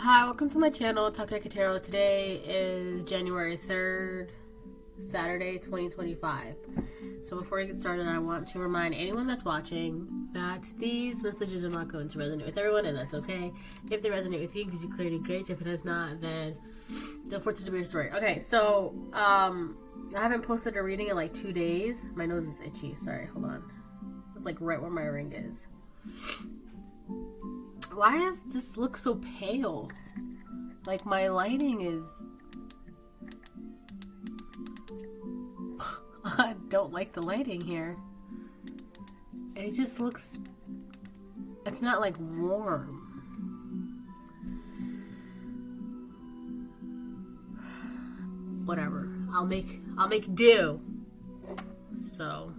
Hi, welcome to my channel, Talk Like a Tarot. Today is January 3rd, Saturday, 2025. So before I get started, I want to remind anyone that's watching that these messages are not going to resonate with everyone, and that's okay. If they resonate with you, because you clearly great. If it does not, then don't force it to be your story. Okay, so I haven't posted a reading in like 2 days. My nose is itchy. Sorry, hold on. Like right where my ring is. Why does this look so pale? Like my lighting is... I don't like the lighting here. It just looks... It's not like warm. Whatever. I'll make do. So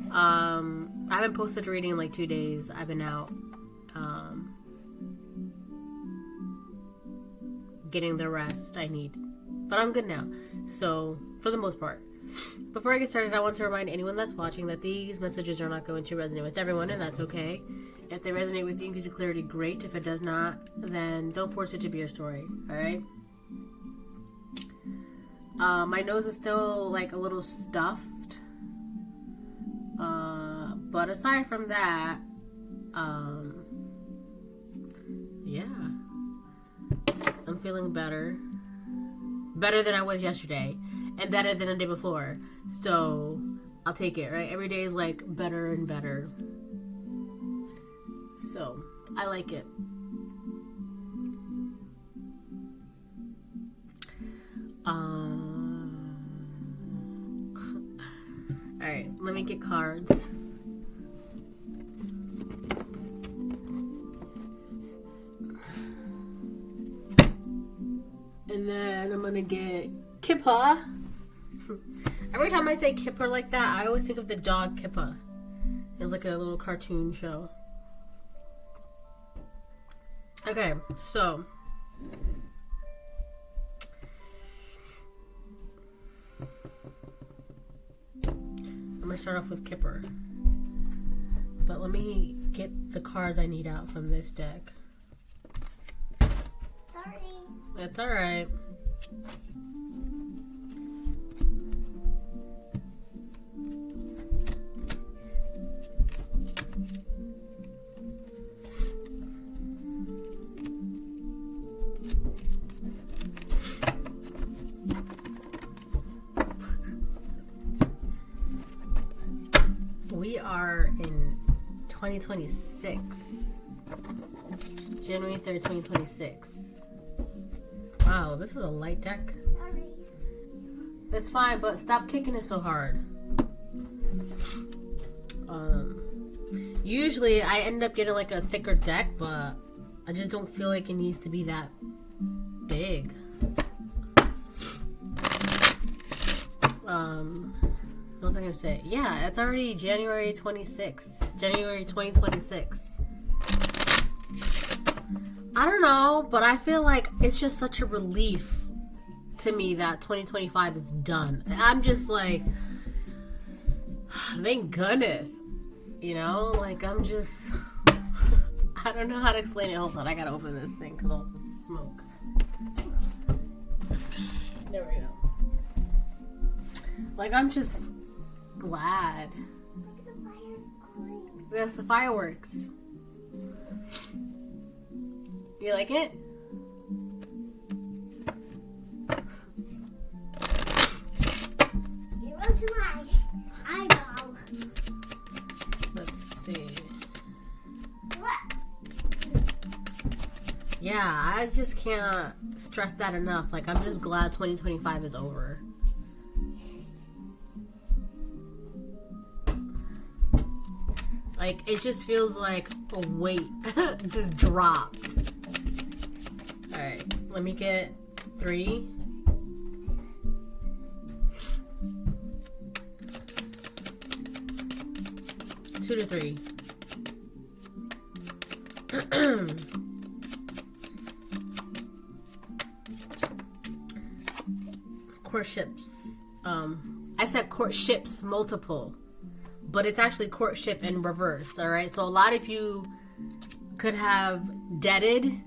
I haven't posted a reading in like 2 days. I've been out getting the rest I need, but I'm good now, so for the most part. Before I get started, I want to remind anyone that's watching that these messages are not going to resonate with everyone, and that's okay. If they resonate with you, gives you clarity, great. If it does not, then don't force it to be your story. All right. My nose is still like a little stuffed, but aside from that, yeah, I'm feeling better than I was yesterday, and better than the day before. So I'll take it, right? Every day is like better and better. So I like it. All right, let me get cards. And then I'm gonna get Kippa. Every time I say Kipper like that, I always think of the dog Kippa. It was like a little cartoon show. Okay, so I'm gonna start off with Kipper. But let me get the cards I need out from this deck. That's alright. We are in 2026. January 3rd, 2026. Wow, this is a light deck. Sorry. It's fine, but stop kicking it so hard. Usually I end up getting like a thicker deck, but I just don't feel like it needs to be that big. What was I gonna say? Yeah, it's already January 26th. January 2026. I don't know, but I feel like it's just such a relief to me that 2025 is done. I'm just like, thank goodness. You know, like I'm just, I don't know how to explain it. Hold on, I gotta open this thing because I'll smoke. There we go. Like I'm just glad. Look at the fireworks. That's the fireworks. You like it? You went to my eyeball. Let's see. What? Yeah, I just can't stress that enough. Like, I'm just glad 2025 is over. Like, it just feels like a weight just dropped. Alright, let me get 3. Two to 3. Courtships. I said courtships multiple, but it's actually courtship in reverse. All right, so a lot of you could have dated.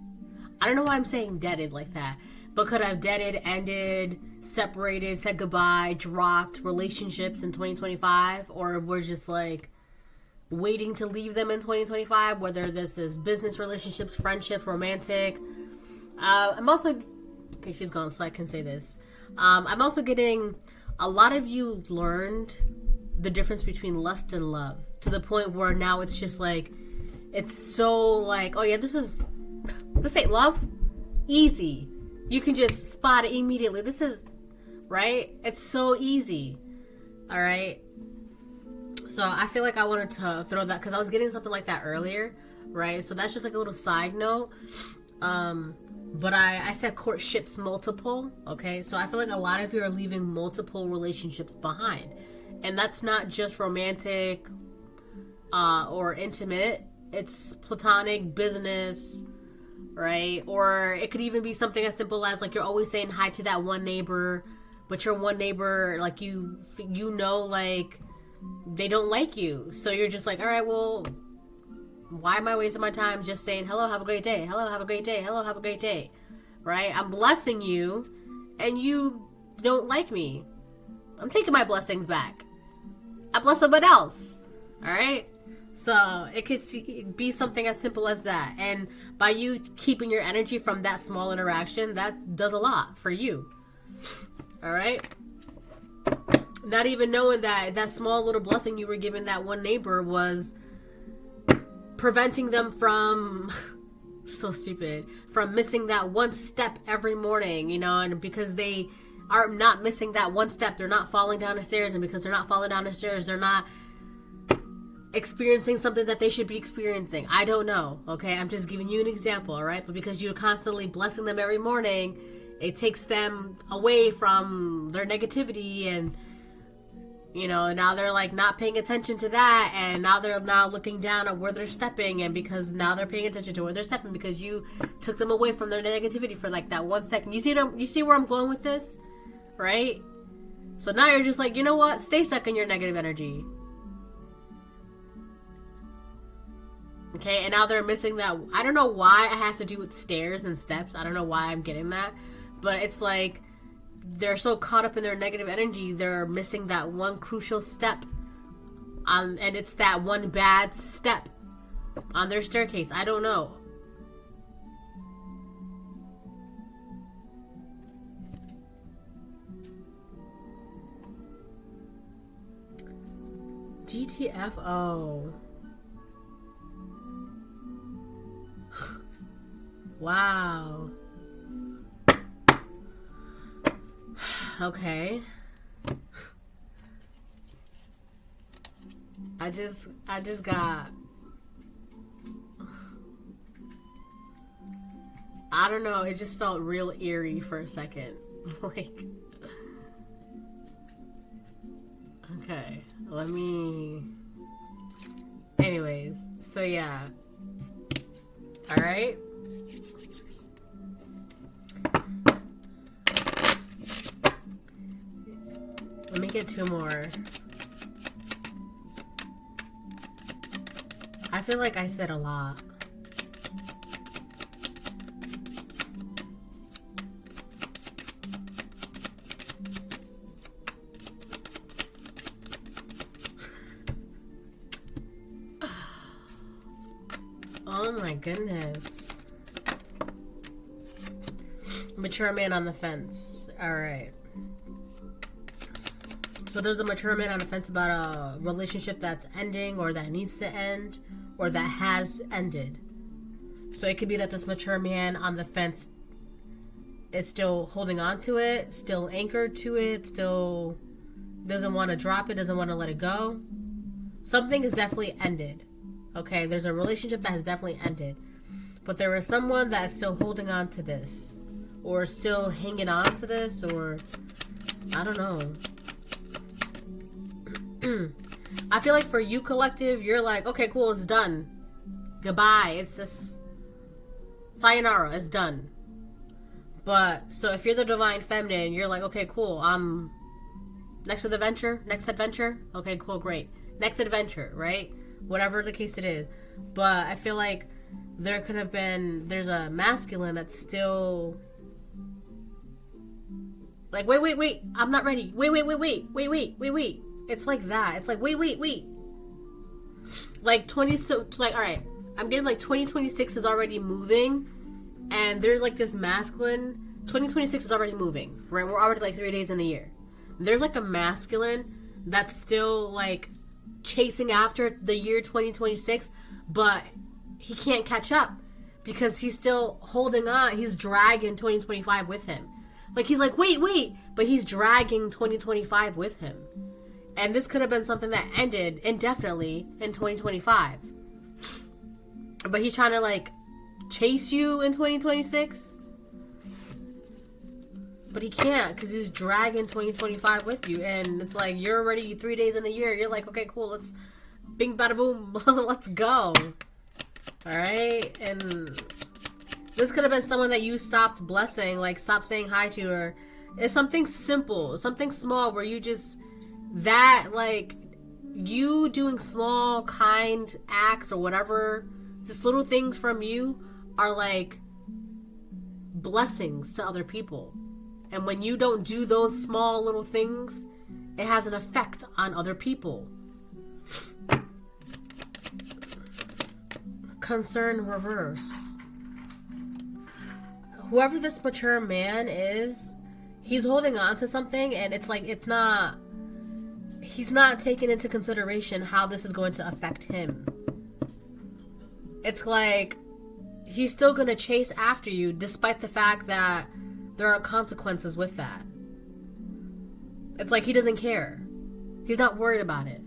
I don't know why I'm saying deaded like that, but could have deaded, ended, separated, said goodbye, dropped relationships in 2025, or we're just like waiting to leave them in 2025, whether this is business relationships, friendships, romantic. I'm also, okay, she's gone, so I can say this. I'm also getting, a lot of you learned the difference between lust and love, to the point where now it's just like, it's so like, oh yeah, this ain't love. Easy. You can just spot it immediately. This is, right? It's so easy. All right. So I feel like I wanted to throw that, because I was getting something like that earlier, right? So that's just like a little side note. But I said courtships multiple, okay? So I feel like a lot of you are leaving multiple relationships behind. And that's not just romantic or intimate. It's platonic, business, right? Or it could even be something as simple as like you're always saying hi to that one neighbor, but your one neighbor, like you know, like they don't like you. So you're just like, all right, well, why am I wasting my time just saying hello, have a great day, hello, have a great day, hello, have a great day, right? I'm blessing you and you don't like me. I'm taking my blessings back. I bless someone else. All right? So it could be something as simple as that. And by you keeping your energy from that small interaction, that does a lot for you. All right? Not even knowing that small little blessing you were giving that one neighbor was preventing them from, so stupid, from missing that one step every morning, you know, and because they are not missing that one step, they're not falling down the stairs, and because they're not falling down the stairs, they're not experiencing something that they should be experiencing. I don't know, okay? I'm just giving you an example, all right? But because you're constantly blessing them every morning, it takes them away from their negativity, and you know, now they're like not paying attention to that, and now they're looking down at where they're stepping, and because now they're paying attention to where they're stepping because you took them away from their negativity for like that 1 second. You see where I'm going with this, right? So now you're just like, you know what? Stay stuck in your negative energy. Okay, and now they're missing that. I don't know why it has to do with stairs and steps. I don't know why I'm getting that, but it's like they're so caught up in their negative energy, they're missing that one crucial step, and it's that one bad step on their staircase. I don't know. GTFO. Wow. Okay. I just got, I don't know, it just felt real eerie for a second. Like, okay, let me, anyways, so yeah. All right. Let me get 2 more. I feel like I said a lot. Oh my goodness. Mature man on the fence. Alright. So there's a mature man on the fence about a relationship that's ending, or that needs to end, or that has ended. So it could be that this mature man on the fence is still holding on to it, still anchored to it, still doesn't want to drop it, doesn't want to let it go. Something has definitely ended. Okay, there's a relationship that has definitely ended. But there is someone that is still holding on to this, or still hanging on to this, or I don't know. I feel like for you, collective, you're like, okay, cool, it's done. Goodbye. It's just sayonara, it's done. But so if you're the divine feminine, you're like, okay, cool, next adventure. Okay, cool, great. Next adventure, right? Whatever the case it is. But I feel like there could have been, there's a masculine that's still like, wait, I'm not ready. Wait. It's like that. It's like, wait. Like, alright, I'm getting like 2026 is already moving, and there's like this masculine. 2026 is already moving, right? We're already like 3 days in the year. There's like a masculine that's still like chasing after the year 2026, but he can't catch up because he's still holding on. He's dragging 2025 with him. Like, he's like, wait, but he's dragging 2025 with him. And this could have been something that ended indefinitely in 2025. But he's trying to like chase you in 2026. But he can't, because he's dragging 2025 with you. And it's like, you're already 3 days in the year. You're like, okay, cool, let's bing, bada, boom, let's go. Alright? And this could have been someone that you stopped blessing, like, stopped saying hi to, or it's something simple, something small where you just, that, like, you doing small, kind acts or whatever, just little things from you are, like, blessings to other people. And when you don't do those small little things, it has an effect on other people. Concern reverse. Whoever this mature man is, he's holding on to something, and it's like, he's not taking into consideration how this is going to affect him. It's like, he's still going to chase after you, despite the fact that there are consequences with that. It's like he doesn't care. He's not worried about it.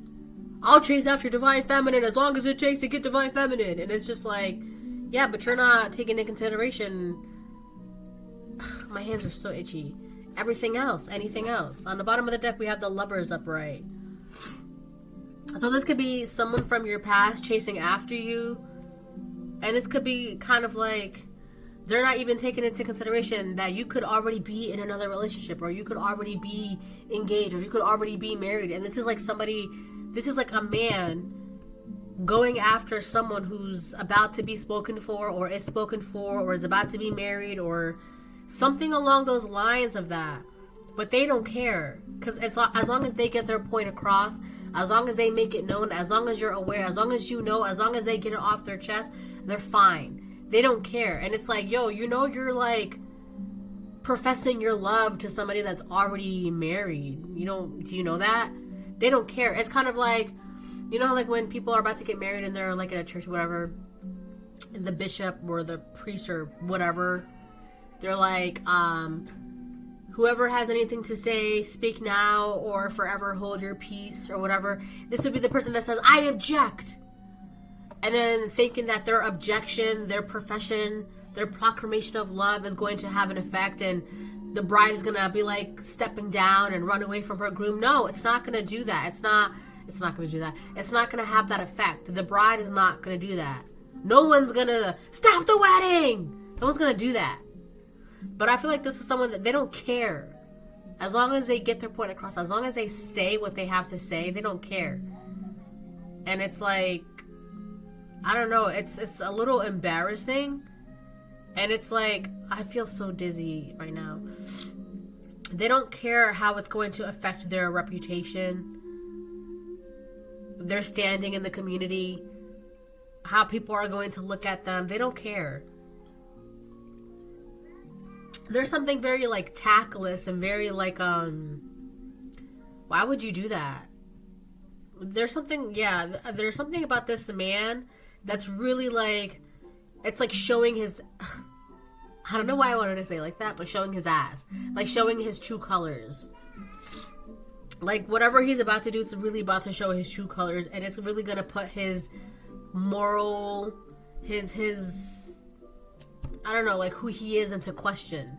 I'll chase after divine feminine as long as it takes to get divine feminine. And it's just like, yeah, but you're not taking into consideration. My hands are so itchy. Everything else, anything else. On the bottom of the deck, we have the Lovers upright. So this could be someone from your past chasing after you. And this could be kind of like, they're not even taking into consideration that you could already be in another relationship, or you could already be engaged, or you could already be married. And this is like a man going after someone who's about to be spoken for, or is spoken for, or is about to be married, or something along those lines of that. But they don't care, because as long as they get their point across, as long as they make it known, as long as you're aware, as long as you know, as long as they get it off their chest, they're fine. They don't care. And it's like, yo, you're like professing your love to somebody that's already married. Do you know that? They don't care. It's kind of like, like when people are about to get married and they're like at a church or whatever, and the bishop or the priest or whatever, they're like, whoever has anything to say, speak now or forever hold your peace or whatever. This would be the person that says, I object. And then thinking that their objection, their profession, their proclamation of love is going to have an effect, and the bride is going to be like stepping down and run away from her groom. No, it's not going to do that. It's not going to do that. It's not going to have that effect. The bride is not going to do that. No one's going to stop the wedding. No one's going to do that. But I feel like this is someone that they don't care. As long as they get their point across, as long as they say what they have to say, they don't care. And it's like, I don't know, it's a little embarrassing, and it's like, I feel so dizzy right now. They don't care how it's going to affect their reputation, their standing in the community, how people are going to look at them. They don't care. There's something very like tactless and very like, why would you do that? There's something about this man that's really like, it's like showing his, I don't know why I wanted to say it like that, but showing his ass, like showing his true colors. Like whatever he's about to do is really about to show his true colors, and it's really gonna put his moral, his I don't know, like who he is into question.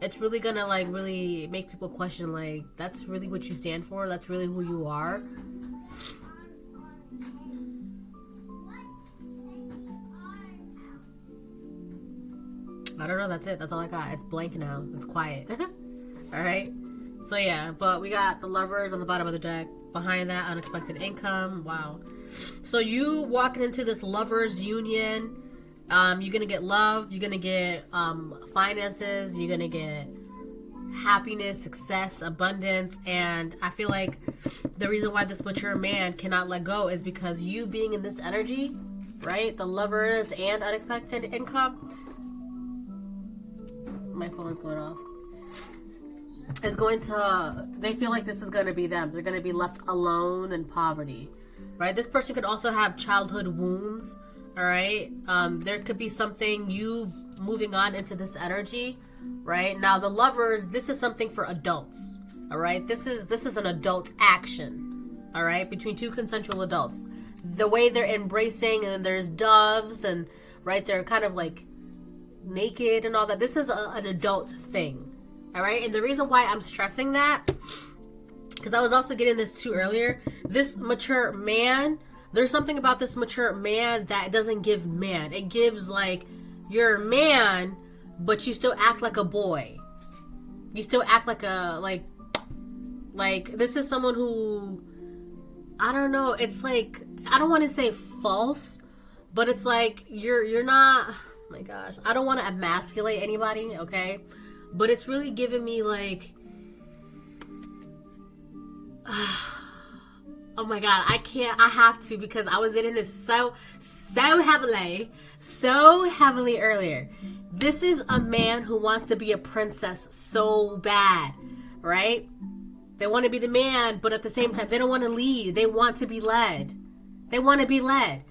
It's really gonna like really make people question, like, that's really what you stand for? That's really who you are? I don't know, that's it. That's all I got. It's blank now. It's quiet. Alright? So yeah, but we got the Lovers on the bottom of the deck. behind that, unexpected income. Wow. So you walking into this lover's union, you're gonna get love, you're gonna get finances, you're gonna get happiness, success, abundance. And I feel like the reason why this mature man cannot let go is because you being in this energy, right? The lovers and unexpected income. My phone's going off. Is going to, they feel like this is going to be them. They're going to be left alone in poverty, right? This person could also have childhood wounds, all right? There could be something, you moving on into this energy, right? Now, the lovers, this is something for adults, all right? This is an adult action, all right? Between two consensual adults. The way they're embracing, and there's doves, and, right, they're kind of like naked and all that. This is an adult thing, all right? And the reason why I'm stressing that, because I was also getting this too earlier, this mature man, there's something about this mature man that doesn't give man. It gives like, you're a man, but you still act like a boy. You still act like a, like this is someone who, I don't know, it's like, I don't want to say false, but it's like, you're not, oh my gosh, I don't want to emasculate anybody, okay? But it's really giving me like, oh my God, I can't, I have to, because I was in this so heavily earlier. This is a man who wants to be a princess so bad, right? They want to be the man, but at the same time, they don't want to lead. They want to be led. They want to be led,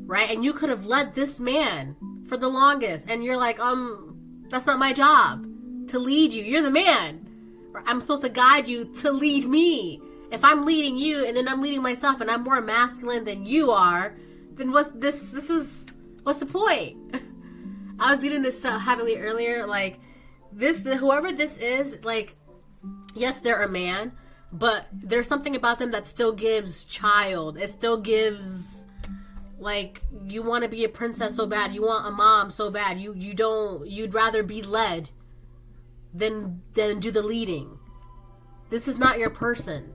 right? And you could have led this man for the longest, and you're like, that's not my job to lead you. You're the man. I'm supposed to guide you to lead me. If I'm leading you and then I'm leading myself and I'm more masculine than you are, then what's the point? I was getting this heavily earlier, like whoever this is, like, yes, they're a man, but there's something about them that still gives child. It still gives, like, you want to be a princess so bad. You want a mom so bad. You'd rather be led than do the leading. This is not your person.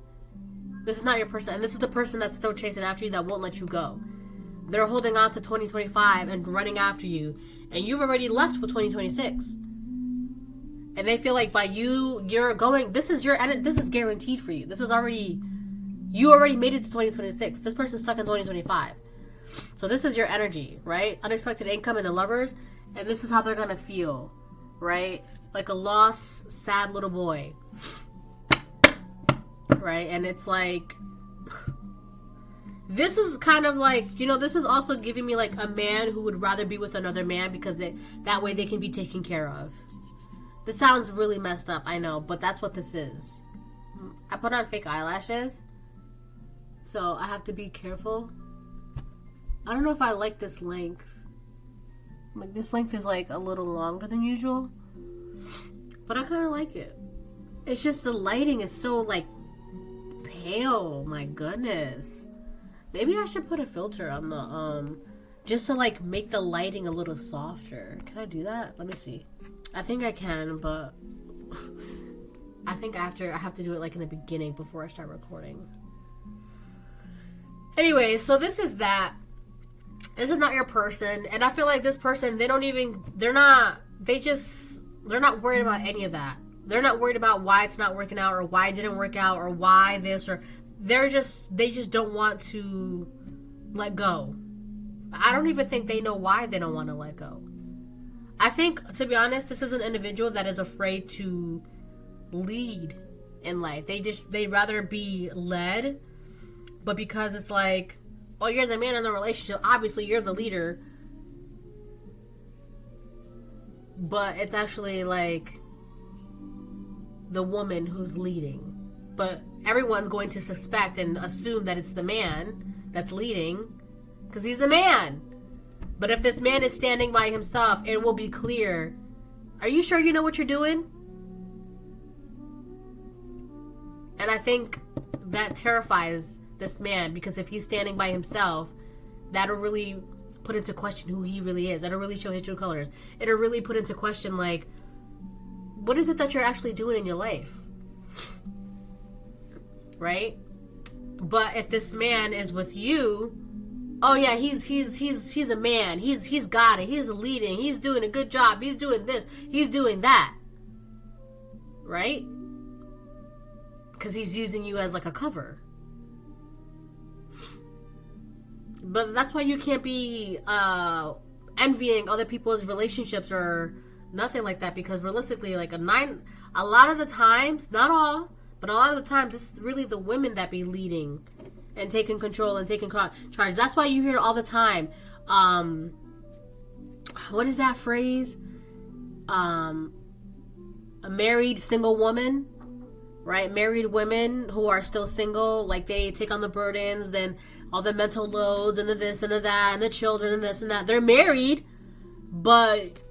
This is not your person. And this is the person that's still chasing after you, that won't let you go. They're holding on to 2025 and running after you. And you've already left for 2026. And they feel like by you're going, this is guaranteed for you. You already made it to 2026. This person's stuck in 2025. So this is your energy, right? Unexpected income and the lovers. And this is how they're going to feel, right? Like a lost, sad little boy. Right? And it's like, this is kind of like, this is also giving me like a man who would rather be with another man because that way they can be taken care of. This sounds really messed up, I know, but that's what this is. I put on fake eyelashes, so I have to be careful. I don't know if I like this length. Like, this length is like a little longer than usual, but I kind of like it. It's just the lighting is so like pale. My goodness. Maybe I should put a filter on the just to like make the lighting a little softer. Can I do that? Let me see. I think I can, but I think I have to do it like in the beginning before I start recording. Anyway, so this is that. This is not your person, and I feel like this person, they're not worried about any of that. They're not worried about why it's not working out, or why it didn't work out, or why this, or they just don't want to let go. I don't even think they know why they don't want to let go. I think, to be honest, this is an individual that is afraid to lead in life. They'd rather be led, but because it's like, oh, you're the man in the relationship, obviously you're the leader, but it's actually like the woman who's leading. But everyone's going to suspect and assume that it's the man that's leading because he's a man. But if this man is standing by himself, it will be clear. Are you sure you know what you're doing? And I think that terrifies this man, because if he's standing by himself, that'll really put into question who he really is. That'll really show his true colors. It'll really put into question, like, what is it that you're actually doing in your life? Right? But if this man is with you, oh yeah, he's a man. He's got it. He's leading. He's doing a good job. He's doing this. He's doing that. Right? Because he's using you as like a cover. But that's why you can't be envying other people's relationships or nothing like that, because realistically, like a lot of the times, not all, but a lot of the times, it's really the women that be leading and taking control and taking charge. That's why you hear all the time, what is that phrase? A married single woman, right? Married women who are still single, like they take on the burdens, then all the mental loads and the this and the that and the children and this and that. They're married, but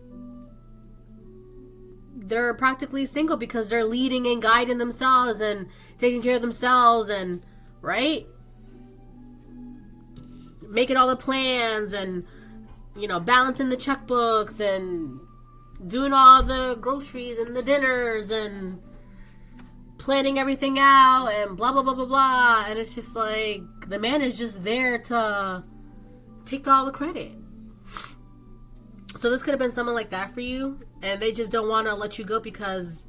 they're practically single because they're leading and guiding themselves and taking care of themselves and, right? Making all the plans and, you know, balancing the checkbooks and doing all the groceries and the dinners and planning everything out and blah, blah, blah, blah, blah. And it's just like, the man is just there to take all the credit. So this could have been someone like that for you, and they just don't want to let you go because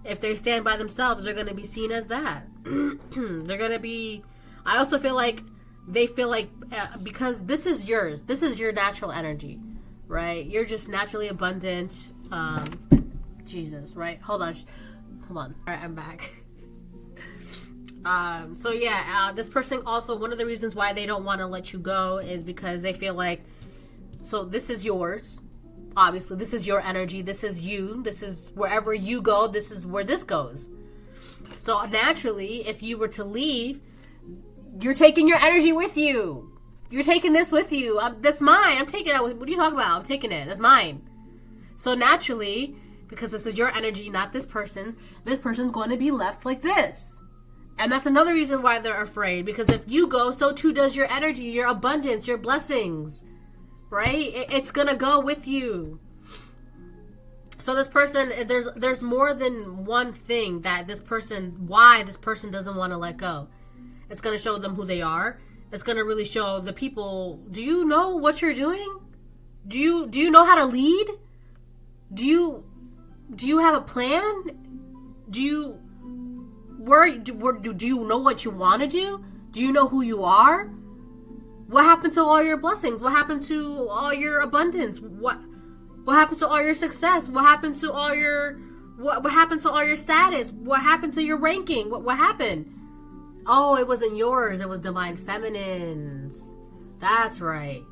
if they stand by themselves, they're going to be seen as that. They're going to be... I also feel like they feel like, because this is yours. This is your natural energy, right? You're just naturally abundant. Jesus, right? Hold on. All right, I'm back. So yeah, this person also, one of the reasons why they don't want to let you go is because they feel like, so this is yours. Obviously, this is your energy. This is you. This is wherever you go. This is where this goes. So naturally, if you were to leave, you're taking your energy with you. You're taking this with you. That's mine. I'm taking it. What are you talking about? I'm taking it. That's mine. So naturally, because this is your energy, not this person's going to be left like this. And that's another reason why they're afraid. Because if you go, so too does your energy, your abundance, your blessings. Right? It's going to go with you. So this person, there's more than one thing that why this person doesn't want to let go. It's going to show them who they are. It's going to really show the people, do you know what you're doing? Do you know how to lead? Do you have a plan? Do you know what you want to do? Do you know who you are? What happened to all your blessings? What happened to all your abundance? What happened to all your success? What happened to all your what happened to all your status? What happened to your ranking? What happened? Oh, it wasn't yours. It was Divine Feminine's. That's right.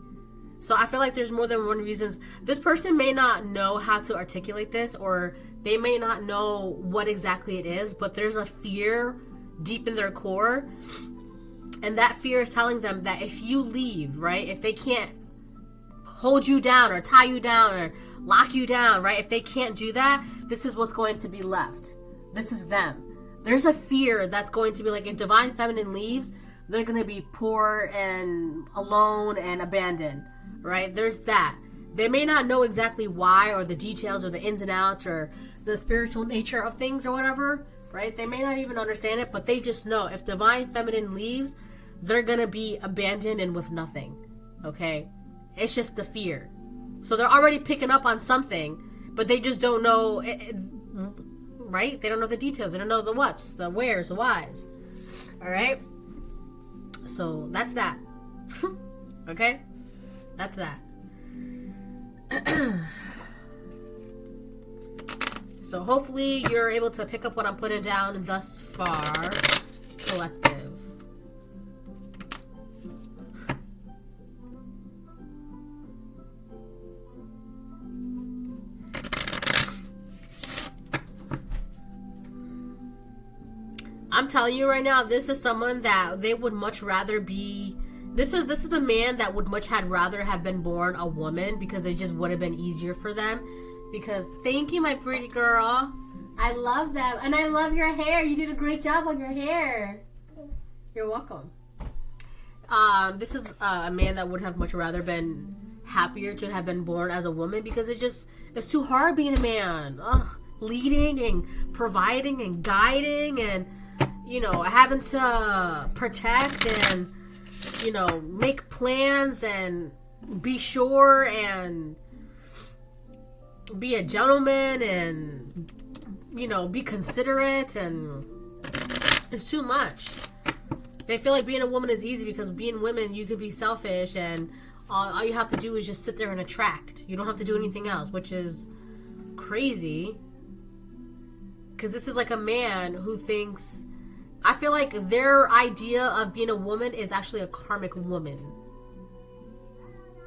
So I feel like there's more than one reason. This person may not know how to articulate this, or they may not know what exactly it is, but there's a fear deep in their core. And that fear is telling them that if you leave, right, if they can't hold you down or tie you down or lock you down, right, if they can't do that, this is what's going to be left. This is them. There's a fear that's going to be like, if Divine Feminine leaves, they're going to be poor and alone and abandoned, right? There's that. They may not know exactly why or the details or the ins and outs or the spiritual nature of things or whatever, right? They may not even understand it, but they just know if Divine Feminine leaves, they're going to be abandoned and with nothing, okay? It's just the fear. So they're already picking up on something, but they just don't know, right? They don't know the details. They don't know the what's, the where's, the why's, all right? So that's that. Okay? That's that. So hopefully you're able to pick up what I'm putting down thus far. Collective. I'm telling you right now, this is someone that they would much rather be. This is a man that would much had rather have been born a woman, because it just would have been easier for them. Because thank you, my pretty girl. I love that, and I love your hair. You did a great job on your hair. You're welcome. This is a man that would have much rather been happier to have been born as a woman, because it's too hard being a man. Ugh, leading and providing and guiding and, you know, having to protect and, you know, make plans and be sure and be a gentleman and, you know, be considerate, and it's too much. They feel like being a woman is easy because being women, you could be selfish and all you have to do is just sit there and attract. You don't have to do anything else, which is crazy. Because this is like a man who thinks... I feel like their idea of being a woman is actually a karmic woman.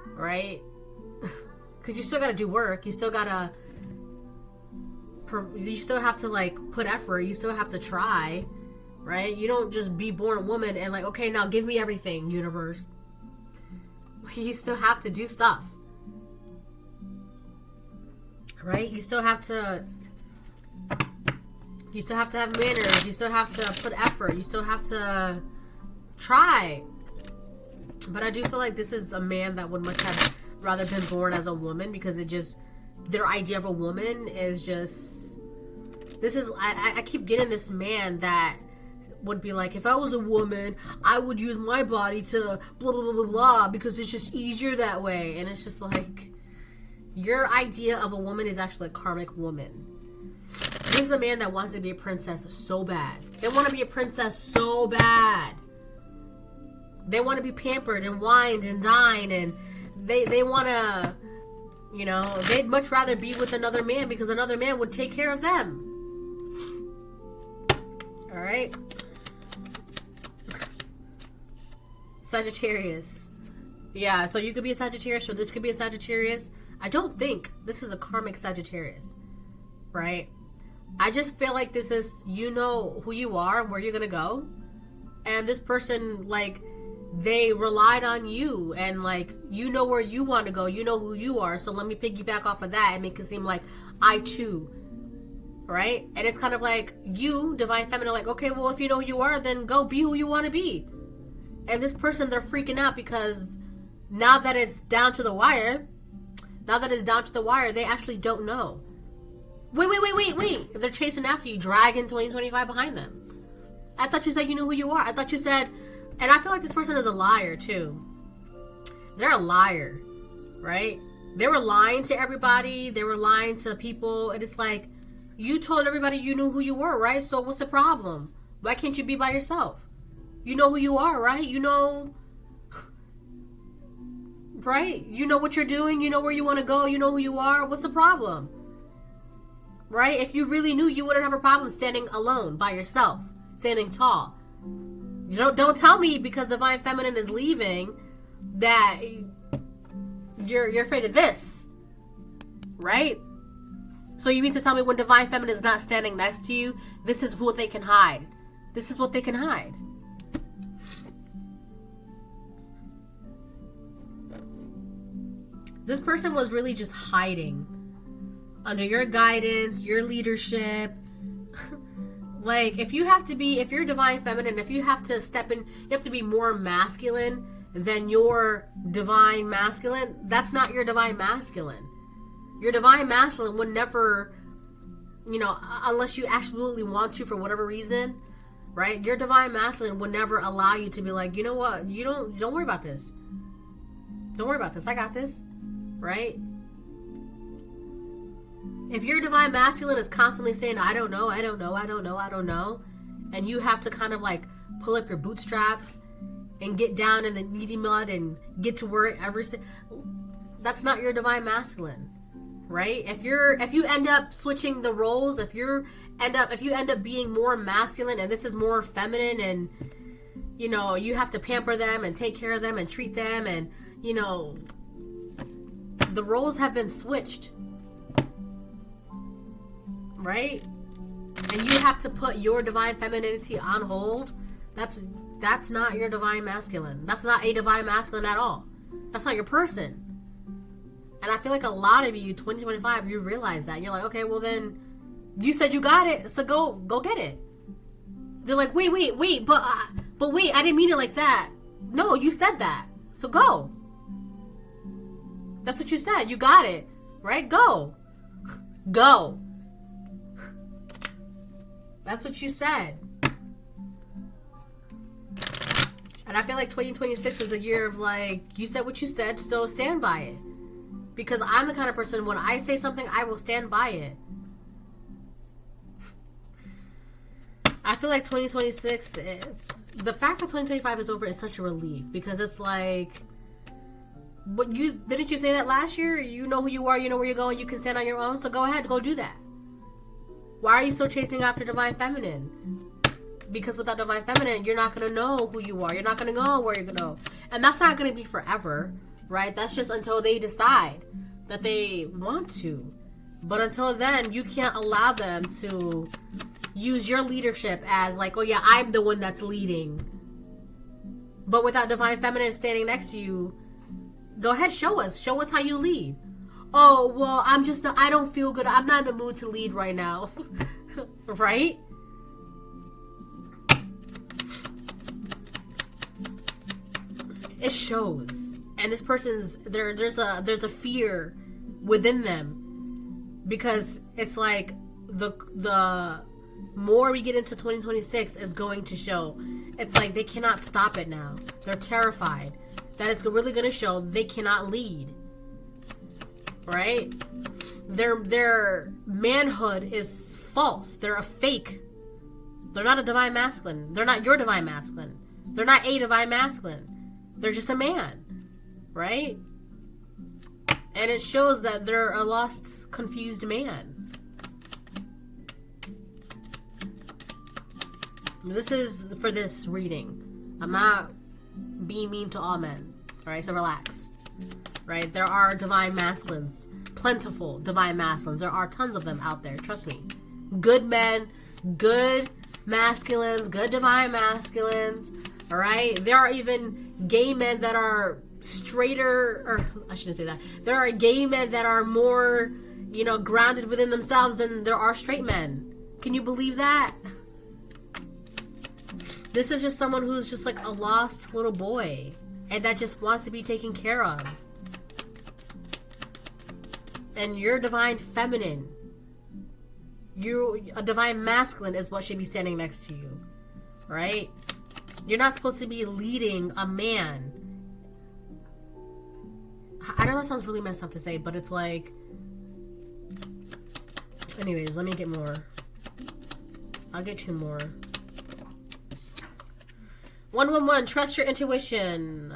Right? Because you still gotta do work. You still gotta... You still have to, like, put effort. You still have to try. Right? You don't just be born a woman and like, okay, now give me everything, universe. You still have to do stuff. Right? You still have to have manners. You still have to put effort. You still have to try. But I do feel like this is a man that would much have rather been born as a woman, because it just, their idea of a woman is just, this is, I keep getting this man that would be like, if I was a woman, I would use my body to blah, blah, blah, blah, blah, because it's just easier that way. And it's just like, your idea of a woman is actually a karmic woman. This is a man that wants to be a princess so bad. They want to be a princess so bad. They want to be pampered and wined and dined, and they want to, you know, they'd much rather be with another man because another man would take care of them. Alright? Sagittarius. Yeah, so you could be a Sagittarius, or this could be a Sagittarius. I don't think this is a karmic Sagittarius. Right? I just feel like this is, you know who you are and where you're gonna go. And this person, like, they relied on you, and like, you know where you want to go, you know who you are, so let me piggyback off of that and make it seem like I too, right? And it's kind of like, you, Divine Feminine, like, okay, well, if you know who you are, then go be who you want to be. And this person, they're freaking out because now that it's down to the wire, they actually don't know. Wait. They're chasing after you, dragging 2025 behind them. I thought you said you knew who you are. I thought you said... And I feel like this person is a liar, too. They're a liar, right? They were lying to everybody. They were lying to people. And it's like, you told everybody you knew who you were, right? So what's the problem? Why can't you be by yourself? You know who you are, right? You know... Right? You know what you're doing. You know where you want to go. You know who you are. What's the problem? Right? If you really knew, you wouldn't have a problem standing alone, by yourself. Standing tall. You don't tell me because Divine Feminine is leaving that you're afraid of this. Right? So you mean to tell me when Divine Feminine is not standing next to you, this is what they can hide. This is what they can hide. This person was really just hiding under your guidance, your leadership. Like, if you're Divine Feminine, if you have to step in, you have to be more masculine than your Divine Masculine, that's not your Divine Masculine. Your Divine Masculine would never, you know, unless you absolutely want to for whatever reason, right? Your Divine Masculine would never allow you to be like, you know what, don't worry about this. Don't worry about this, I got this, right? If your Divine Masculine is constantly saying, I don't know, and you have to kind of like pull up your bootstraps and get down in the needy mud and get to work that's not your Divine Masculine, right? If you end up switching the roles, if you end up being more masculine and this is more feminine, and you know, you have to pamper them and take care of them and treat them, and you know, the roles have been switched. Right? And you have to put your Divine Femininity on hold. That's not your Divine Masculine. That's not a Divine Masculine at all. That's not your person. And I feel like a lot of you, 2025, you realize that. You're like, okay, well then, you said you got it, so go get it. They're like, wait, but wait, I didn't mean it like that. No, you said that, so go. That's what you said. You got it, right? Go. That's what you said. And I feel like 2026 is a year of like, you said what you said, so stand by it. Because I'm the kind of person, when I say something, I will stand by it. I feel like 2026 is... The fact that 2025 is over is such a relief. Because it's like... Didn't you say that last year? You know who you are, you know where you're going, you can stand on your own, so go ahead, go do that. Why are you still chasing after Divine Feminine? Because without Divine Feminine, you're not going to know who you are. You're not going to know where you're going to go. And that's not going to be forever, right? That's just until they decide that they want to. But until then, you can't allow them to use your leadership as like, oh yeah, I'm the one that's leading. But without Divine Feminine standing next to you, go ahead, show us. Show us how you lead. Oh, well, I don't feel good. I'm not in the mood to lead right now. Right? It shows. And this person's, there's a fear within them. Because it's like, the more we get into 2026, it's going to show. It's like, they cannot stop it now. They're terrified that it's really going to show they cannot lead. Right? Their manhood is false. They're a fake. They're not a divine masculine. They're not your divine masculine. They're not a divine masculine. They're just a man. Right? And it shows that they're a lost, confused man. This is for this reading. I'm not being mean to all men. Alright, so relax. Right? There are divine masculines. Plentiful divine masculines. There are tons of them out there. Trust me. Good men. Good masculines. Good divine masculines. Alright? There are even gay men that are straighter. Or, I shouldn't say that. There are gay men that are more, grounded within themselves than there are straight men. Can you believe that? This is just someone who's just like a lost little boy. And that just wants to be taken care of. And your divine feminine, a divine masculine is what should be standing next to you. Right? You're not supposed to be leading a man. I know that sounds really messed up to say, but it's like... Anyways, let me get more. I'll get 2 more. 111, trust your intuition.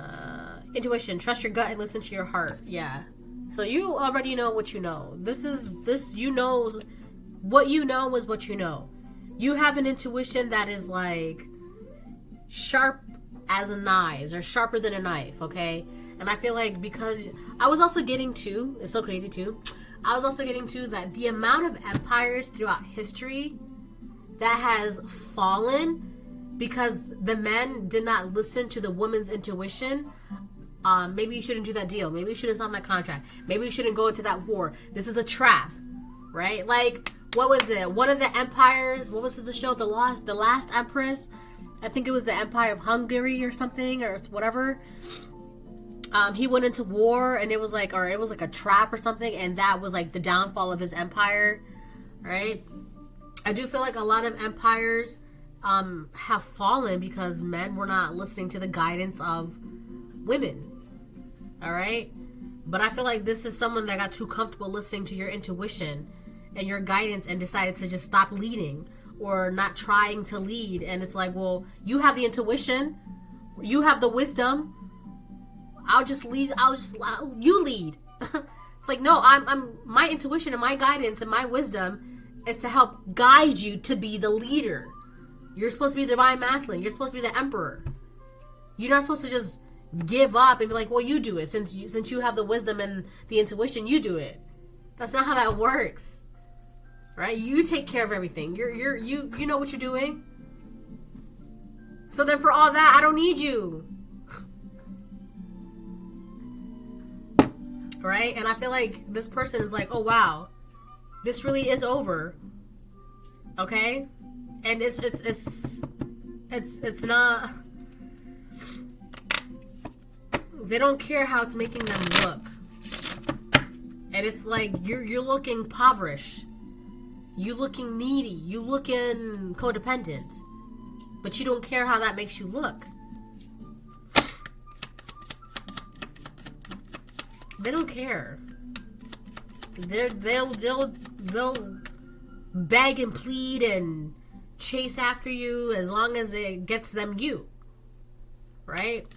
Intuition, trust your gut and listen to your heart. Yeah. So you already know what you know. You know, what you know is what you know. You have an intuition that is like sharp as a knife, or sharper than a knife, okay? And I feel like because I was also getting to, it's so crazy too, I was also getting to that the amount of empires throughout history that has fallen because the men did not listen to the woman's intuition. Maybe you shouldn't do that deal. Maybe you shouldn't sign that contract. Maybe you shouldn't go into that war. This is a trap, right? Like, what was it? One of the empires, what was it, the show? The Last Empress? I think it was the Empire of Hungary or something, or whatever. He went into war, and it was like a trap or something, and that was like the downfall of his empire, right? I do feel like a lot of empires have fallen because men were not listening to the guidance of women. All right? But I feel like this is someone that got too comfortable listening to your intuition and your guidance and decided to just stop leading or not trying to lead. And it's like, well, you have the intuition. You have the wisdom. I'll just lead. You lead. It's like, no, I'm my intuition and my guidance and my wisdom is to help guide you to be the leader. You're supposed to be the divine masculine. You're supposed to be the emperor. You're not supposed to just give up and be like, well, you do it. Since you have the wisdom and the intuition, you do it. That's not how that works. Right? You take care of everything. You know what you're doing. So then for all that, I don't need you. Right? And I feel like this person is like, oh wow, this really is over. Okay? And it's not. They don't care how it's making them look. And it's like you're looking impoverished. You looking needy. You looking codependent. But you don't care how that makes you look. They don't care. They'll beg and plead and chase after you as long as it gets them you. Right?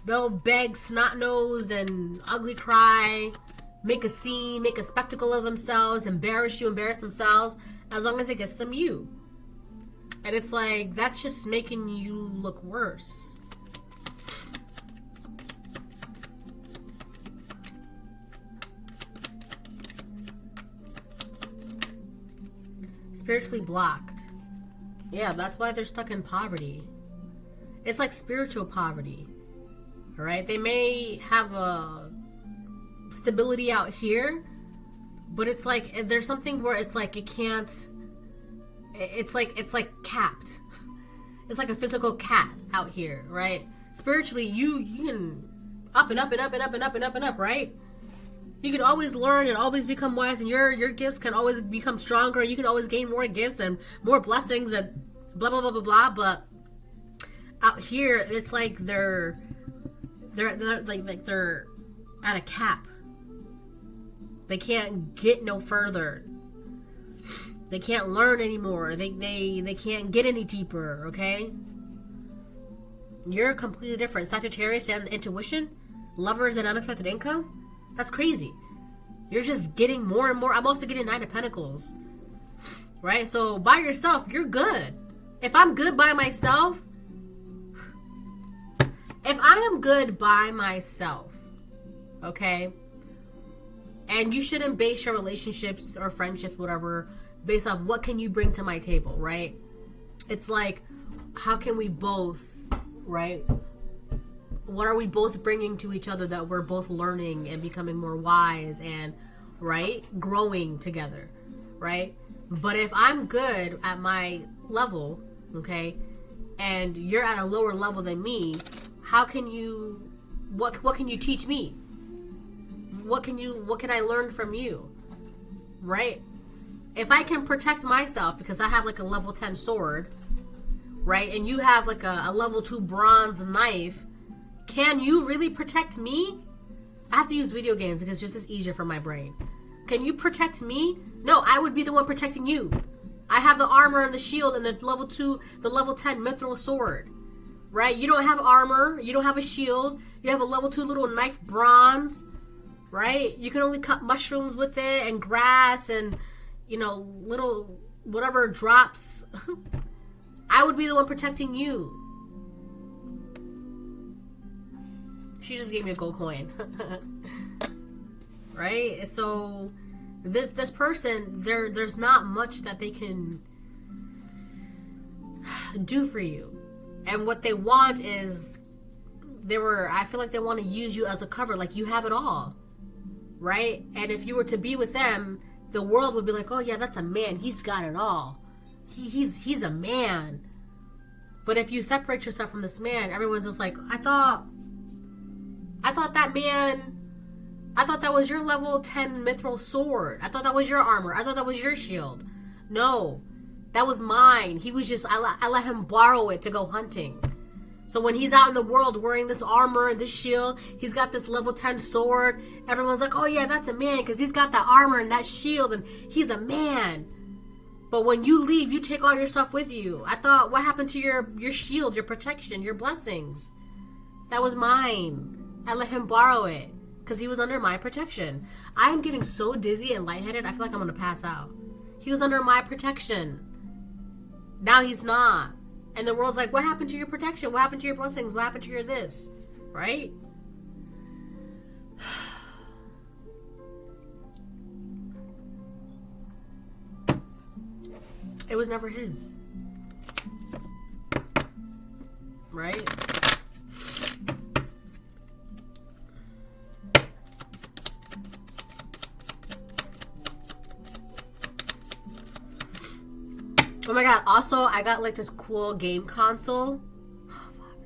They'll beg snot-nosed and ugly cry, make a scene, make a spectacle of themselves, embarrass you, embarrass themselves, as long as it gets them you. And it's like, that's just making you look worse. Spiritually blocked. Yeah, that's why they're stuck in poverty. It's like spiritual poverty. Alright? They may have a stability out here, but it's like there's something where it's like it can't. It's like capped. It's like a physical cap out here, right? Spiritually, you can up and up and up and up and up and up and up, right? You can always learn and always become wise, and your gifts can always become stronger. You can always gain more gifts and more blessings and blah blah blah blah blah. But out here, it's like they're at a cap. They can't get no further. They can't learn anymore. They can't get any deeper, okay? You're completely different. Sagittarius and intuition, lovers and unexpected income. That's crazy. You're just getting more and more. I'm also getting 9 of Pentacles. Right? So by yourself, you're good. If I'm good by myself, if I am good by myself, okay? And you shouldn't base your relationships or friendships, whatever, based off what can you bring to my table, right? It's like, how can we both, right? What are we both bringing to each other that we're both learning and becoming more wise and, right, growing together, right? But if I'm good at my level, okay, and you're at a lower level than me, how can you, what can you teach me? What can I learn from you, right? If I can protect myself because I have like a level 10 sword, right, and you have like a level 2 bronze knife, can you really protect me? I have to use video games because it's just easier for my brain. Can you protect me? No, I would be the one protecting you. I have the armor and the shield and the level 10 mithril sword, right? You don't have armor, you don't have a shield, you have a level 2 little knife bronze, right? You can only cut mushrooms with it and grass and, you know, little whatever drops. I would be the one protecting you. She just gave me a gold coin. Right? So this person, there's not much that they can do for you. And what they want is I feel like they want to use you as a cover, like you have it all. Right? And if you were to be with them, the world would be like, oh yeah, that's a man. He's got it all. He's a man. But if you separate yourself from this man, everyone's just like, I thought that was your level 10 mithril sword. I thought that was your armor. I thought that was your shield. No, that was mine. He was just, I let him borrow it to go hunting. So when he's out in the world wearing this armor and this shield, he's got this level 10 sword. Everyone's like, oh yeah, that's a man because he's got that armor and that shield and he's a man. But when you leave, you take all your stuff with you. I thought, what happened to your shield, your protection, your blessings? That was mine. I let him borrow it because he was under my protection. I am getting so dizzy and lightheaded, I feel like I'm going to pass out. He was under my protection. Now he's not. And the world's like, what happened to your protection? What happened to your blessings? What happened to your this? Right? It was never his. Right? Oh my god, also, I got like this cool game console. Oh, fuck.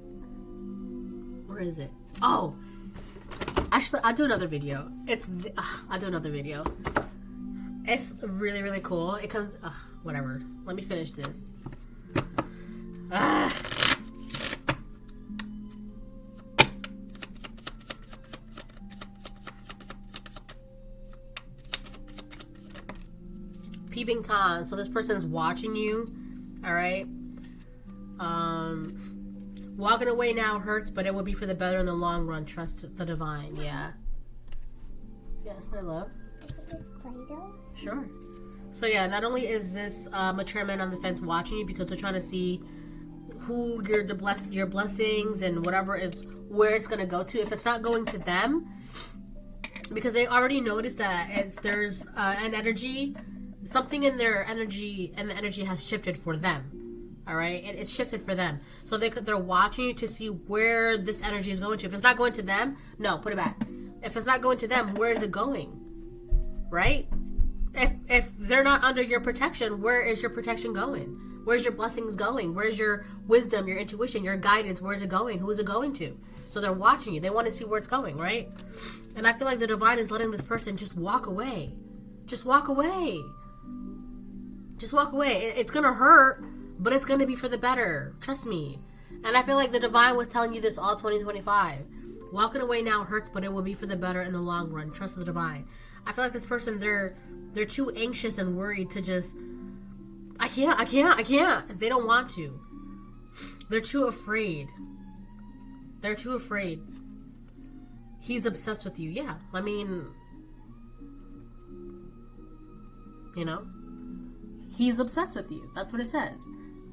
Where is it? Oh! Actually, I'll do another video. I'll do another video. It's really, really cool. It comes... whatever. Let me finish this. peeping Tom. So this person's watching you. All right. Walking away now hurts, but it will be for the better in the long run. Trust the divine. Yeah. Yes, my love. Sure. So yeah, not only is this mature man on the fence watching you because they're trying to see who your blessings and whatever is where it's gonna go to. If it's not going to them, because they already noticed that there's an energy, something in their energy, and the energy has shifted for them. All right, it's shifted for them. So they're watching you to see where this energy is going to. If it's not going to them, no, put it back. If it's not going to them, where is it going? Right? If they're not under your protection, where is your protection going? Where's your blessings going? Where's your wisdom, your intuition, your guidance? Where's it going? Who is it going to? So they're watching you. They want to see where it's going, right? And I feel like the divine is letting this person just walk away. Just walk away. Just walk away. It's going to hurt, but it's going to be for the better. Trust me. And I feel like the divine was telling you this all 2025. Walking away now hurts, but it will be for the better in the long run. Trust the divine. I feel like this person, they're too anxious and worried to just, I can't. They don't want to. They're too afraid. They're too afraid. He's obsessed with you. Yeah. I mean, you know, he's obsessed with you. That's what it says.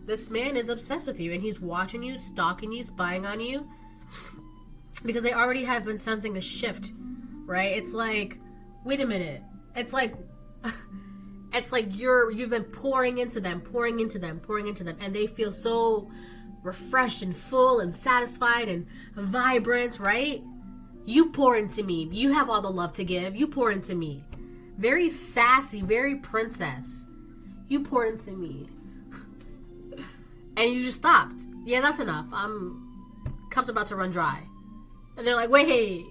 This man is obsessed with you, and he's watching you, stalking you, spying on you, because they already have been sensing a shift, right? It's like, wait a minute. It's like you've been pouring into them, and they feel so refreshed and full and satisfied and vibrant, right? You pour into me. You have all the love to give. You pour into me. Very sassy, very princess. You pour into me. And you just stopped. Yeah, that's enough. Cup's about to run dry. And they're like, wait.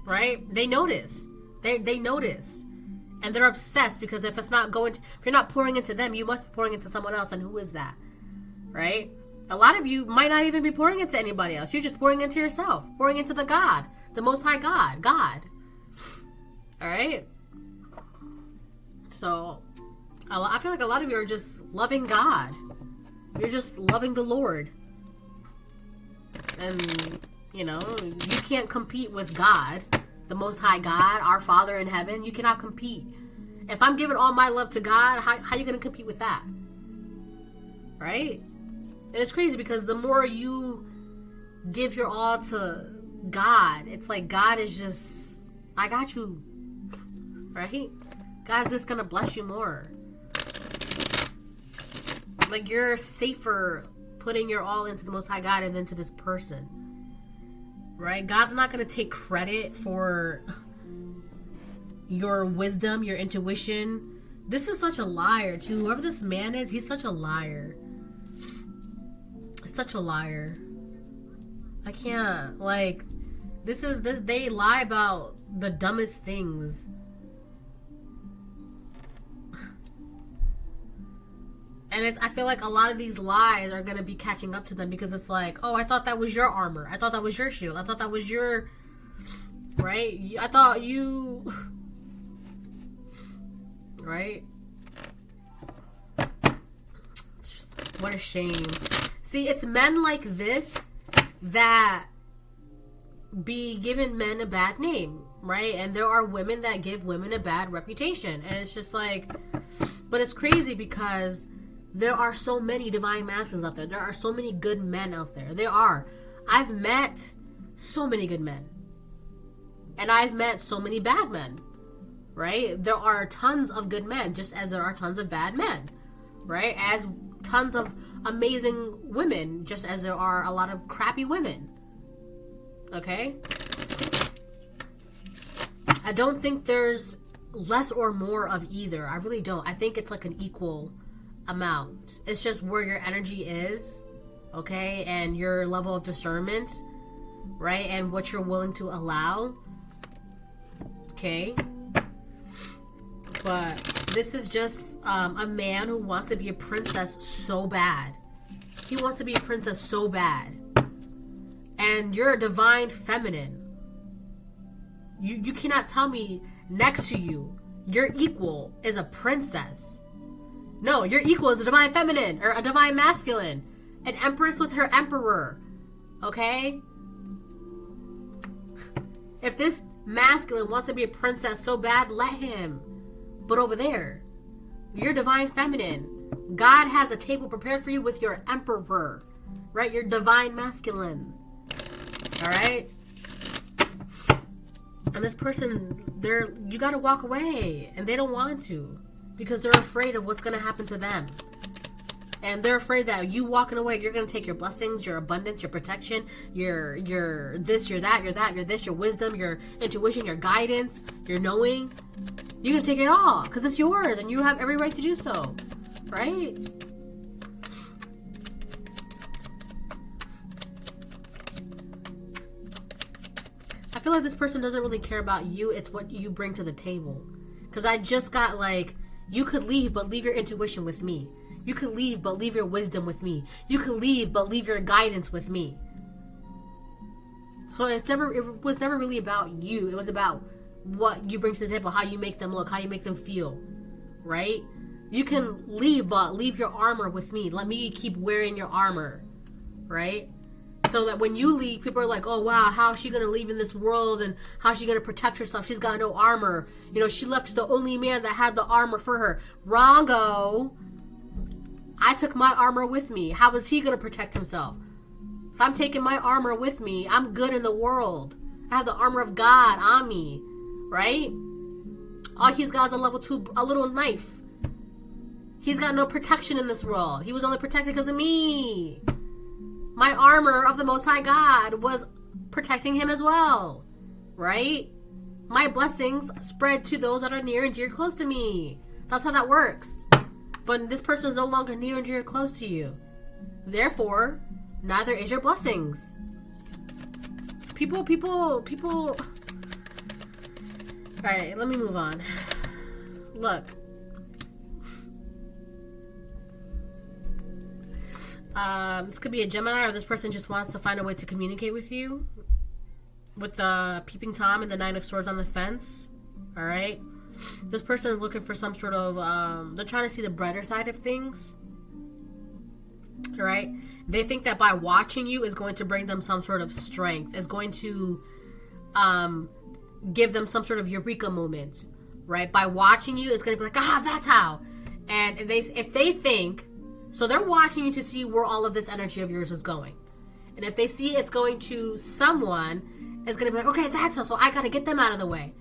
Right? They notice. They notice. And they're obsessed because if you're not pouring into them, you must be pouring into someone else. And who is that? Right? A lot of you might not even be pouring into anybody else. You're just pouring into yourself. Pouring into the God. The Most High God. God. Alright? So, I feel like a lot of you are just loving God. You're just loving the Lord. And, you know, you can't compete with God. The Most High God, our Father in heaven. You cannot compete. If I'm giving all my love to God, how are you going to compete with that? Right? And it's crazy because the more you give your all to God, it's like God is just, I got you. Right? God's just going to bless you more. Like, you're safer putting your all into the Most High God and then to this person. Right? God's not going to take credit for your wisdom, your intuition. This is such a liar, too. Whoever this man is, he's such a liar. Such a liar. I can't. Like, they lie about the dumbest things. And I feel like a lot of these lies are going to be catching up to them because it's like, oh, I thought that was your armor. I thought that was your shield. I thought that was your, right? I thought you, right? What a shame. See, it's men like this that be giving men a bad name, right? And there are women that give women a bad reputation. And it's just like, but it's crazy because there are so many divine masculines out there. There are so many good men out there. There are. I've met so many good men. And I've met so many bad men. Right? There are tons of good men, just as there are tons of bad men. Right? As tons of amazing women, just as there are a lot of crappy women. Okay? I don't think there's less or more of either. I really don't. I think it's like an equal amount. It's just where your energy is, okay, and your level of discernment, right, and what you're willing to allow, okay. But this is just a man who wants to be a princess so bad. He wants to be a princess so bad, and you're a divine feminine. You cannot tell me next to you Your equal is a princess. No, your equal is a divine feminine or a divine masculine. An empress with her emperor. Okay? If this masculine wants to be a princess so bad, let him. But over there, you're divine feminine. God has a table prepared for you with your emperor. Right? Your divine masculine. Alright? And this person, you gotta walk away. And they don't want to. Because they're afraid of what's gonna happen to them. And they're afraid that you walking away, you're gonna take your blessings, your abundance, your protection, your this, your that, your this, your wisdom, your intuition, your guidance, your knowing. You're gonna take it all. Because it's yours and you have every right to do so. Right? I feel like this person doesn't really care about you. It's what you bring to the table. Because I just got like, you could leave, but leave your intuition with me. You can leave, but leave your wisdom with me. You can leave, but leave your guidance with me. So it was never really about you. It was about what you bring to the table, how you make them look, how you make them feel. Right? You can leave, but leave your armor with me. Let me keep wearing your armor. Right? So that when you leave, people are like, oh wow, how is she going to leave in this world and how is she going to protect herself? She's got no armor. You know, she left the only man that had the armor for her. Wrongo. I took my armor with me. How is he going to protect himself? If I'm taking my armor with me, I'm good in the world. I have the armor of God on me. Right? All he's got is a level 2, a little knife. He's got no protection in this world. He was only protected because of me. My armor of the Most High God was protecting him as well. Right? My blessings spread to those that are near and dear close to me. That's how that works. But this person is no longer near and dear close to you. Therefore, neither is your blessings. People. Alright, let me move on. Look. This could be a Gemini, or this person just wants to find a way to communicate with you. With the peeping Tom and the Nine of Swords on the fence. Alright? This person is looking for some sort of, they're trying to see the brighter side of things. Alright? They think that by watching you is going to bring them some sort of strength. It's going to, give them some sort of eureka moment. Right? By watching you, it's going to be like, ah, that's how. And if they think, so they're watching you to see where all of this energy of yours is going. And if they see it's going to someone, it's going to be like, okay, that's how, so I got to get them out of the way.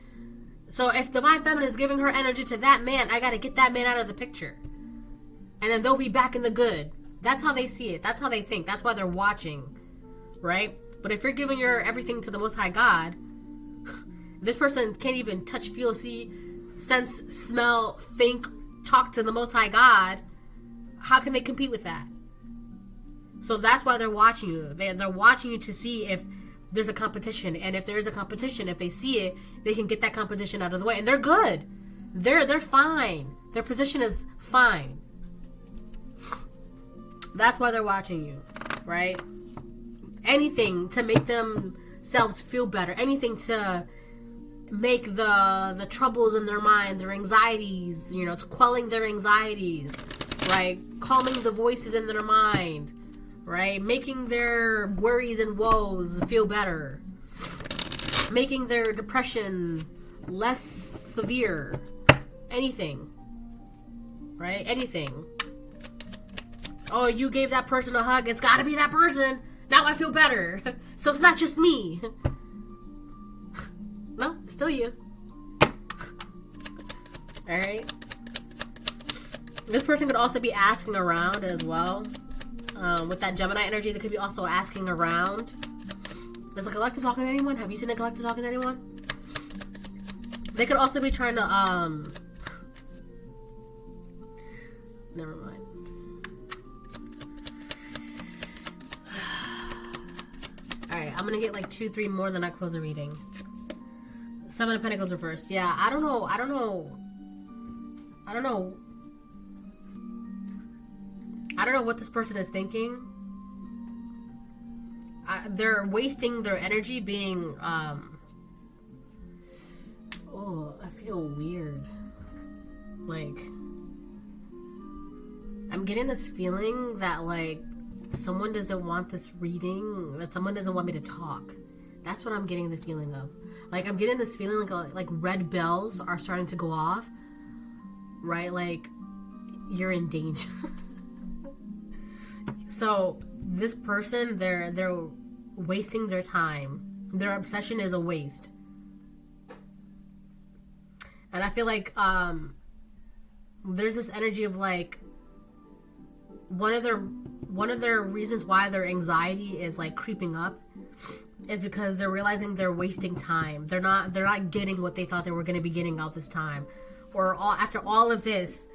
So if Divine Feminine is giving her energy to that man, I got to get that man out of the picture. And then they'll be back in the good. That's how they see it. That's how they think. That's why they're watching. Right? But if you're giving your everything to the Most High God, this person can't even touch, feel, see, sense, smell, think, talk to the Most High God. How can they compete with that? So that's why they're watching you. They're watching you to see if there's a competition. And if there is a competition, if they see it, they can get that competition out of the way. And they're good. They're fine. Their position is fine. That's why they're watching you. Right? Anything to make themselves feel better. Anything to make the troubles in their mind, their anxieties, you know, to quelling their anxieties. Right? Calming the voices in their mind. Right? Making their worries and woes feel better. Making their depression less severe. Anything. Right? Anything. Oh, you gave that person a hug. It's gotta be that person. Now I feel better. So it's not just me. No, it's still you. Alright? This person could also be asking around as well. With that Gemini energy, they could be also asking around. Is the collective talking to anyone? Have you seen the collective talking to anyone? They could also be trying to, never mind. Alright, I'm gonna get like 2-3 more, then I close the reading. Seven of Pentacles reversed. Yeah, I don't know. I don't know what this person is thinking. They're wasting their energy being, oh, I feel weird. Like, I'm getting this feeling that, like, someone doesn't want this reading, that someone doesn't want me to talk. That's what I'm getting the feeling of. Like, I'm getting this feeling like red bells are starting to go off, right? Like, you're in danger. So, this person, they're wasting their time. Their obsession is a waste. And I feel like, there's this energy of, like, one of their reasons why their anxiety is, like, creeping up is because they're realizing they're wasting time. They're not getting what they thought they were going to be getting all this time. Or after all of this,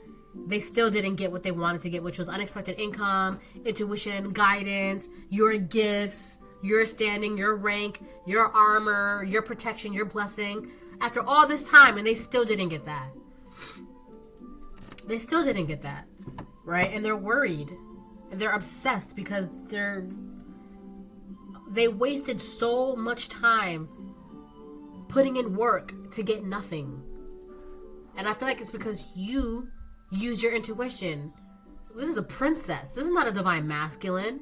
they still didn't get what they wanted to get, which was unexpected income, intuition, guidance, your gifts, your standing, your rank, your armor, your protection, your blessing. After all this time, and they still didn't get that. They still didn't get that, right? And they're worried. And they're obsessed because they wasted so much time putting in work to get nothing. And I feel like it's because you use your intuition. This is a princess. This is not a divine masculine.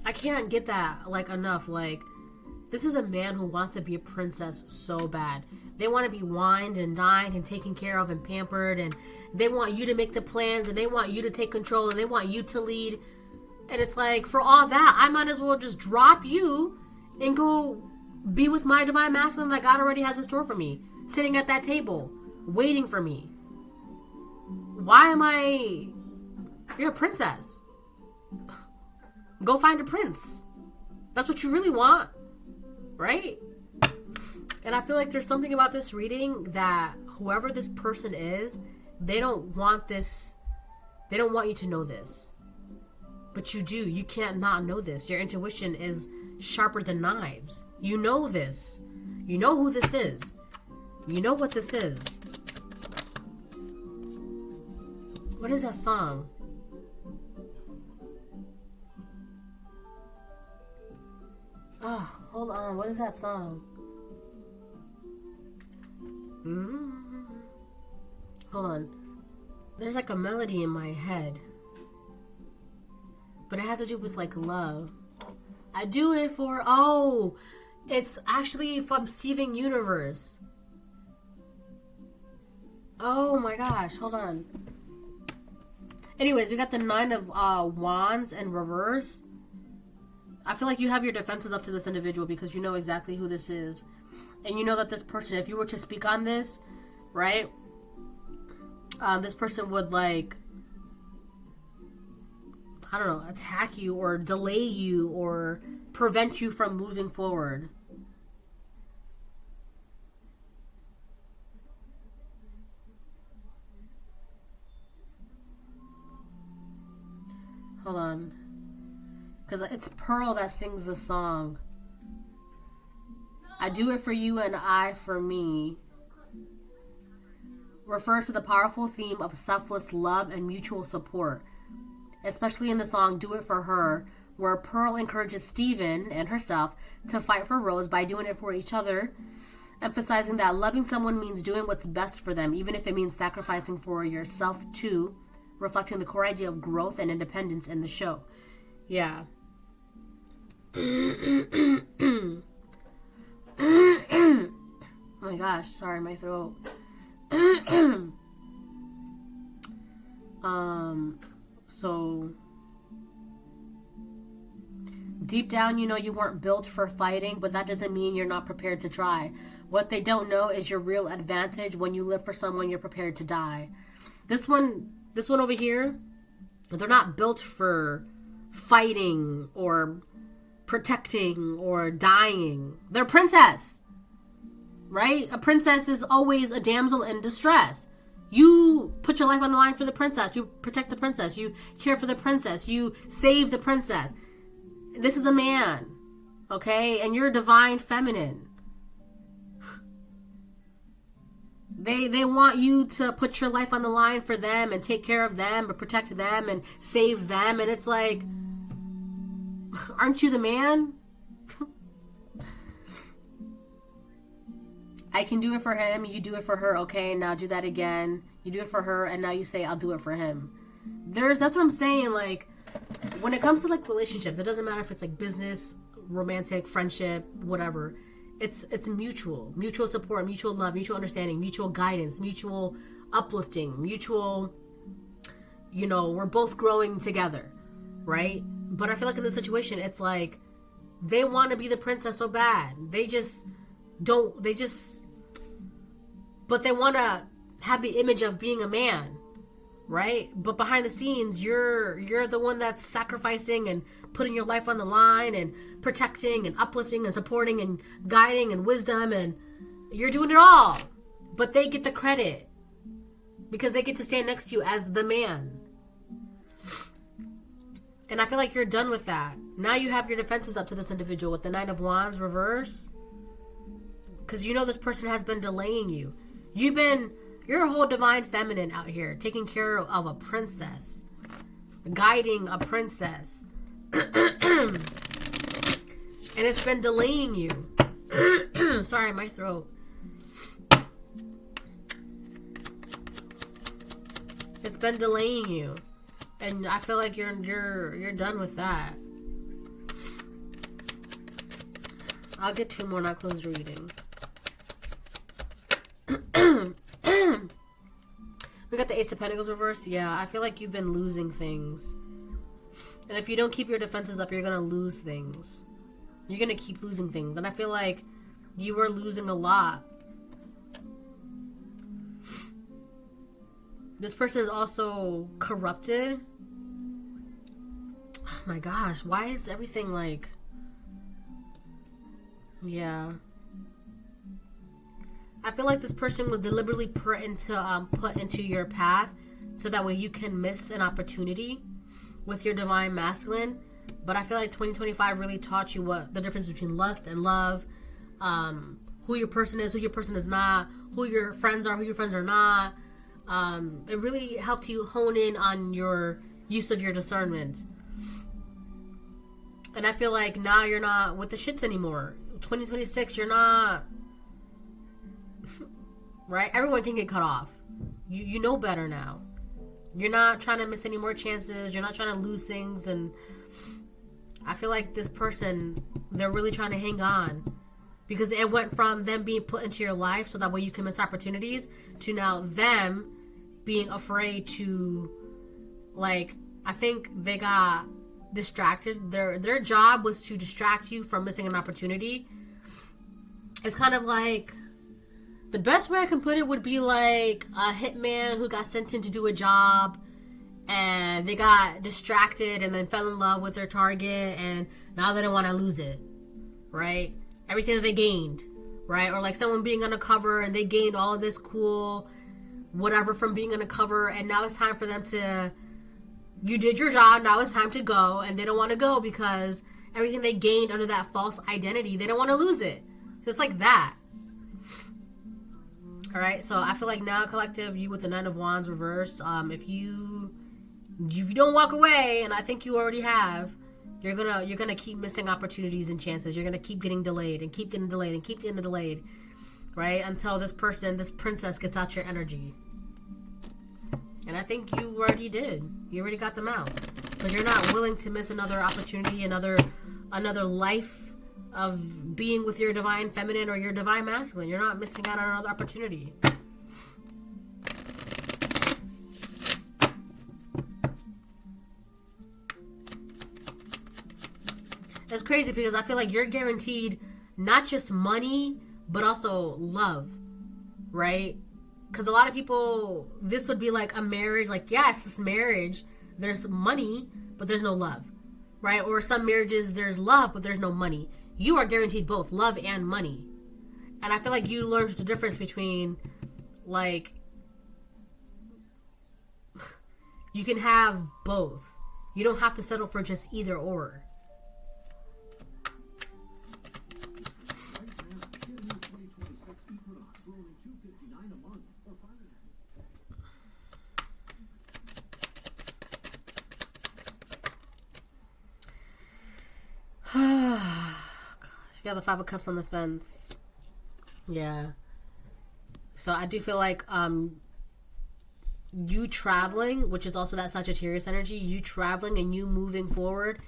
I can't get that, like, enough. Like, this is a man who wants to be a princess so bad. They want to be wined and dined and taken care of and pampered, and they want you to make the plans, and they want you to take control, and they want you to lead. And it's like, for all that, I might as well just drop you and go be with my divine masculine that God already has in store for me, sitting at that table, waiting for me. Why am I... You're a princess. Go find a prince. That's what you really want, right? And I feel like there's something about this reading that whoever this person is, they don't want this. They don't want you to know this. But you do. You can't not know this. Your intuition is sharper than knives. You know this. You know who this is. You know what this is. What is that song? Oh, hold on. What is that song? Hold on. There's like a melody in my head. But it had to do with like love. I do it for... Oh! It's actually from Steven Universe. Oh my gosh. Hold on. Anyways, we got the 9 of Wands in reverse. I feel like you have your defenses up to this individual because you know exactly who this is. And you know that this person, if you were to speak on this, right? This person would, like, I don't know, attack you or delay you or prevent you from moving forward. Hold on. Because it's Pearl that sings the song. I do it for you and I for me. Refers to the powerful theme of selfless love and mutual support. Especially in the song Do It For Her, where Pearl encourages Steven and herself to fight for Rose by doing it for each other, emphasizing that loving someone means doing what's best for them, even if it means sacrificing for yourself too, reflecting the core idea of growth and independence in the show. Yeah. Oh my gosh, sorry, my throat. So deep down, you know you weren't built for fighting, but that doesn't mean you're not prepared to try. What they don't know is your real advantage. When you live for someone, you're prepared to die. This one over here, they're not built for fighting or protecting or dying. They're a princess, right? A princess is always a damsel in distress. You put your life on the line for the princess. You protect the princess. You care for the princess. You save the princess. This is a man, okay? And you're a divine feminine. They want you to put your life on the line for them and take care of them and protect them and save them. And it's like, aren't you the man? I can do it for him. You do it for her. Okay, now do that again. You do it for her, and now you say, I'll do it for him. That's what I'm saying. Like, when it comes to like relationships, it doesn't matter if it's like business, romantic, friendship, whatever. It's mutual support, mutual love, mutual understanding, mutual guidance, mutual uplifting, mutual, we're both growing together, right? But I feel like in this situation, it's like they want to be the princess so bad. But they want to have the image of being a man, right? But behind the scenes, you're the one that's sacrificing and putting your life on the line and protecting and uplifting and supporting and guiding and wisdom, and you're doing it all. But they get the credit because they get to stand next to you as the man. And I feel like you're done with that. Now you have your defenses up to this individual with the Knight of Wands reverse. Because this person has been delaying you. You're a whole divine feminine out here, taking care of a princess, guiding a princess. And it's been delaying you. Sorry, my throat. It's been delaying you. And I feel like you're done with that. I'll get 2 more and I'll close reading. We got the Ace of Pentacles reversed. Yeah, I feel like you've been losing things. And if you don't keep your defenses up, you're going to lose things. You're going to keep losing things. And I feel like you were losing a lot. This person is also corrupted. Oh my gosh, why is everything like... Yeah. I feel like this person was deliberately put into your path so that way you can miss an opportunity with your divine masculine. But I feel like 2025 really taught you what the difference between lust and love, who your person is, who your person is not, who your friends are, who your friends are not. It really helped you hone in on your use of your discernment. And I feel like now you're not with the shits anymore. 2026, you're not... Right? Everyone can get cut off. You know better now. You're not trying to miss any more chances. You're not trying to lose things. And I feel like this person, they're really trying to hang on. Because it went from them being put into your life so that way you can miss opportunities to now them being afraid to, like, I think they got distracted. Their job was to distract you from missing an opportunity. It's kind of like... The best way I can put it would be like a hitman who got sent in to do a job and they got distracted and then fell in love with their target and now they don't want to lose it, right? Everything that they gained, right? Or like someone being undercover and they gained all of this cool whatever from being undercover and now it's time for them to... You did your job, now it's time to go, and they don't want to go because everything they gained under that false identity, they don't want to lose it. Just like that. Alright, so I feel like now, collective, you with the Nine of Wands reverse, if you don't walk away, and I think you already have, you're gonna keep missing opportunities and chances. You're gonna keep getting delayed and keep getting delayed and keep getting delayed, right? Until this princess gets out your energy. And I think you already did. You already got them out. But you're not willing to miss another opportunity, another life of being with your divine feminine or your divine masculine. You're not missing out on another opportunity. That's crazy because I feel like you're guaranteed not just money, but also love, right? Because a lot of people, this would be like a marriage, like, yes, it's marriage. There's money, but there's no love, right? Or some marriages, there's love, but there's no money. You are guaranteed both love and money. And I feel like you learned the difference between, like, you can have both. You don't have to settle for just either or. got the Five of Cups on the fence. Yeah. So I do feel like you traveling, which is also that Sagittarius energy, you traveling and you moving forward,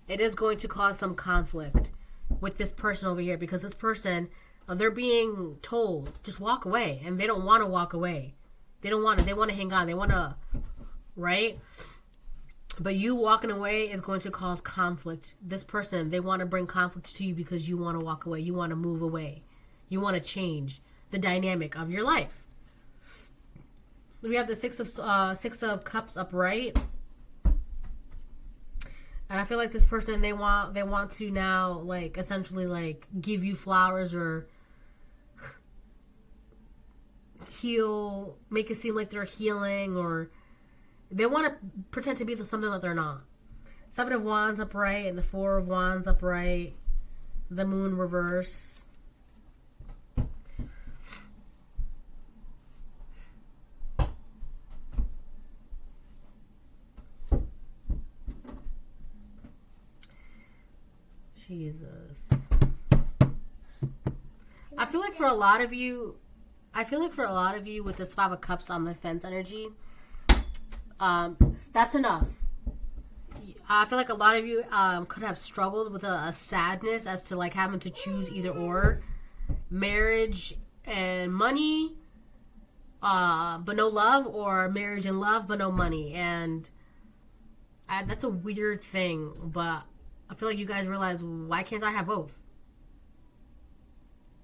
it is going to cause some conflict with this person over here, because this person, they're being told, just walk away, and they don't want to walk away. They don't want to. They want to hang on. They want to, right? But you walking away is going to cause conflict. This person, they want to bring conflict to you because you want to walk away. You want to move away. You want to change the dynamic of your life. We have the Six of Cups upright. And I feel like this person, they want to now, like, essentially, like, give you flowers or heal, make it seem like they're healing, or they want to pretend to be something that they're not. Seven of Wands upright and the Four of Wands upright. The Moon reverse. Jesus. I feel like for a lot of you with this Five of Cups on the fence energy, that's enough. I feel like a lot of you could have struggled with a sadness as to like having to choose either or, marriage and money, but no love, or marriage and love but no money. And that's a weird thing, but I feel like you guys realize, why can't I have both?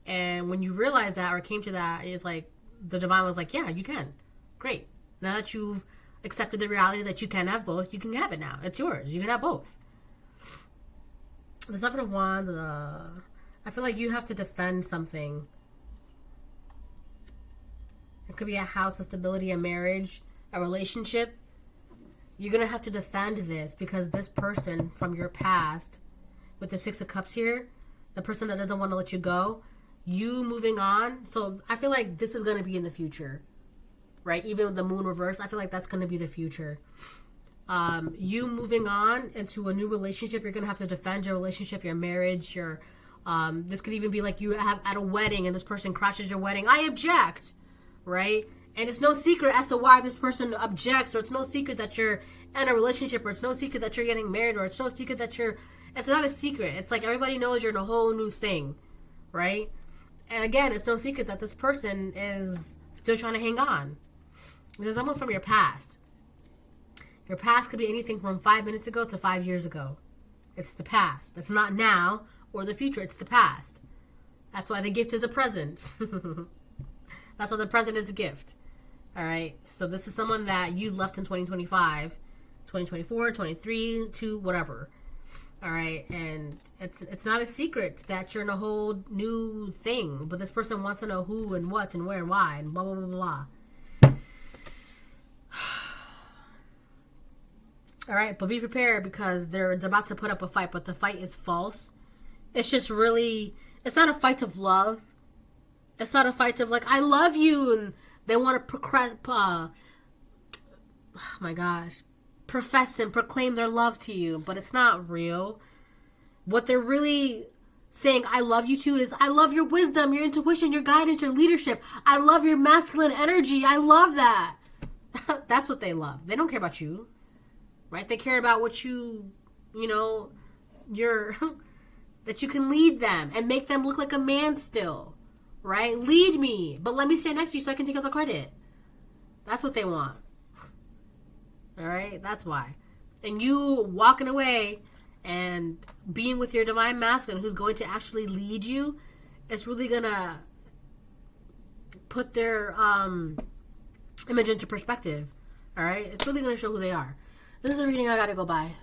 And when you realize that, or came to that, it's like the divine was like, yeah, you can. Great. Now that you've accepted the reality that you can have both, you can have it now. It's yours. You can have both. The Seven of Wands, I feel like you have to defend something. It could be a house, a stability, a marriage, a relationship. You're going to have to defend this, because this person from your past, with the Six of Cups here, the person that doesn't want to let you go, you moving on. So I feel like this is going to be in the future, right? Even with the Moon reverse, I feel like that's going to be the future. You moving on into a new relationship, you're going to have to defend your relationship, your marriage, your... this could even be like you have at a wedding and this person crashes your wedding. I object, right? And it's no secret as to why this person objects, or it's no secret that you're in a relationship, or it's no secret that you're getting married, or it's no secret that it's not a secret. It's like everybody knows you're in a whole new thing, right? And again, it's no secret that this person is still trying to hang on. There's someone from your past. Your past could be anything from 5 minutes ago to 5 years ago. It's the past. It's not now or the future. It's the past. That's why the gift is a present. That's why the present is a gift. All right. So this is someone that you left in 2025, 2024, 23, to whatever. All right. And it's not a secret that you're in a whole new thing, but this person wants to know who and what and where and why and blah, blah, blah, blah. All right. But be prepared, because they're about to put up a fight, but the fight is false. It's just really, it's not a fight of love. It's not a fight of like, I love you, and they want to oh my gosh, profess and proclaim their love to you, but it's not real. What they're really saying I love you to is, I love your wisdom, your intuition, your guidance, your leadership. I love your masculine energy. I love that. That's what they love. They don't care about you, right? They care about what you know, that you can lead them and make them look like a man still. Right? Lead me, but let me stand next to you so I can take all the credit. That's what they want. All right? That's why. And you walking away and being with your divine masculine who's going to actually lead you, it's really going to put their image into perspective. All right? It's really going to show who they are. This is a reading I got to go by.